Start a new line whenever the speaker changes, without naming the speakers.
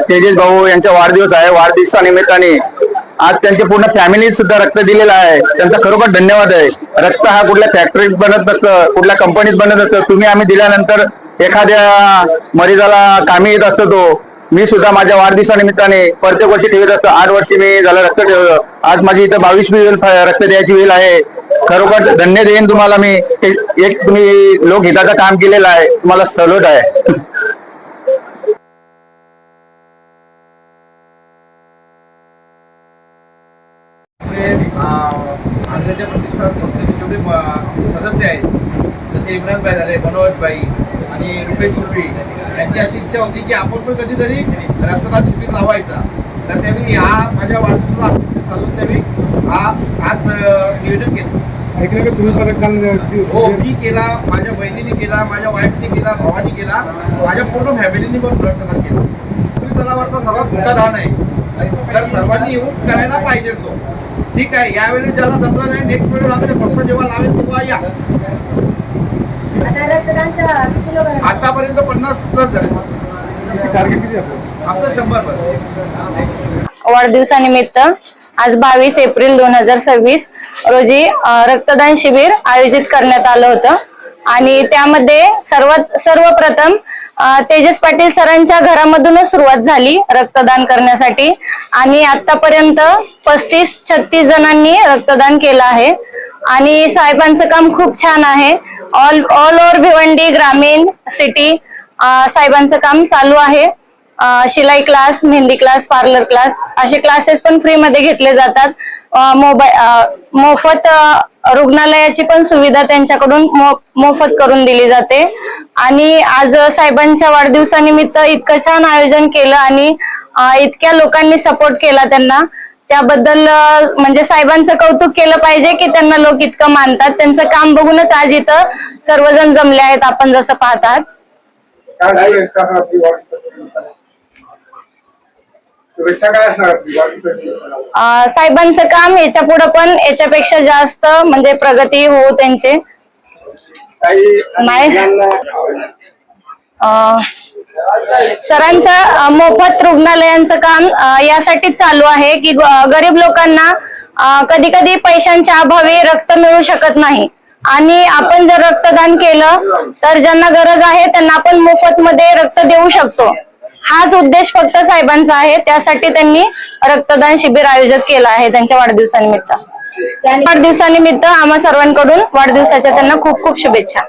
तेजस भाऊ यांचा वाढदिवस आहे. वाढदिवसानिमित्ताने आज त्यांची पूर्ण फॅमिली सुद्धा रक्त दिलेलं आहे. त्यांचा खरोखर धन्यवाद आहे. रक्त हा कुठल्या फॅक्टरीत बनत नसतं, कुठल्या कंपनीत बनत नसतं. तुम्ही आम्ही दिल्यानंतर एखाद्या मरीजाला कामी येत असतो. तो मी सुद्धा माझ्या वाढदिवसानिमित्ताने प्रत्येक वर्षी ठेवत असतो. 8 वर्षी मी झालं रक्त ठेवलं. आज माझी इथं 22वी वेळ रक्त द्यायची वेळ आहे. खरोखर धन्य देईन तुम्हाला मी. एक तुम्ही लोकहिताचं काम केलेलं आहे, तुम्हाला सल्यूट आहे.
आग्र्याच्या प्रतिष्ठान संस्थेचे जेवढे सदस्य आहेत, जसे इम्रान भाई झाले, मनोज भाई आणि रुपेश उर्फी यांची अशी इच्छा होती की आपण पण कधीतरी रक्तदान शिबिर लावायचा. तर त्यावेळी हा माझ्या वाढदिवसाला साधून त्यावेळी हा आज नियोजन केलं. हो, मी केला, माझ्या बहिणीने केला, माझ्या वाईफने केला, भावाने केला, माझ्या पूर्ण फॅमिलीने पण रक्तदान केलं. तुम्ही तलावाचा सर्वात मोठा दान आहे, तर सर्वांनी येऊन करायला पाहिजे. तो ठीक आहे, यावेळी ज्याला जमलं नाही, नेक्स्ट वेळेस आम्ही फक्त जेव्हा लावेल तेव्हा या. आतापर्यंत 50+ झाले. आपलं 100 बस.
वाढदिवसानिमित्त आज 22 एप्रिल 2026 रोजी रक्तदान शिबिर आयोजित करण्यात आलं होतं आणि त्यामध्ये सर्वप्रथम तेजस पाटील सरांच्या घरामधूनच सुरुवात झाली रक्तदान करण्यासाठी आणि आतापर्यंत 35-36 जणांनी रक्तदान केलं आहे आणि साहेबांचं काम खूप छान आहे. ऑल ओव्हर भिवंडी ग्रामीण सिटी साहेबांचं काम चालू आहे. शिलाई class, mehndi class, parlour class असे क्लासेस पण फ्री मध्ये घेतले जातात. मोफत रुग्णालयाची पण सुविधा त्यांच्याकडून मोफत करून दिली जाते आणि आज साहेबांच्या वाढदिवसानिमित्त इतकं छान आयोजन केलं आणि इतक्या लोकांनी सपोर्ट केला त्यांना, त्याबद्दल म्हणजे साहेबांचं कौतुक केलं पाहिजे की त्यांना लोक इतकं मानतात. त्यांचं काम बघूनच आज इथं सर्वजण जमले आहेत, आपण जसं पाहतात. साहेबांचं काम याच्या पुढे पण याच्यापेक्षा जास्त म्हणजे प्रगती हो त्यांचे नाही. सरांचं मोफत रुग्णालयांचं काम यासाठी चालू आहे की गरीब लोकांना कधी कधी पैशांच्या अभावी रक्त मिळू शकत नाही आणि आपण जर रक्तदान केलं तर ज्यांना गरज आहे त्यांना आपण मोफत मध्ये रक्त देऊ शकतो. हाच उद्देश फक्त साहेबांचा आहे, त्यासाठी त्यांनी रक्तदान शिबिर आयोजित केलं आहे त्यांच्या वाढदिवसानिमित्त. आम्हा सर्वांकडून वाढदिवसाच्या त्यांना खूप खूप शुभेच्छा.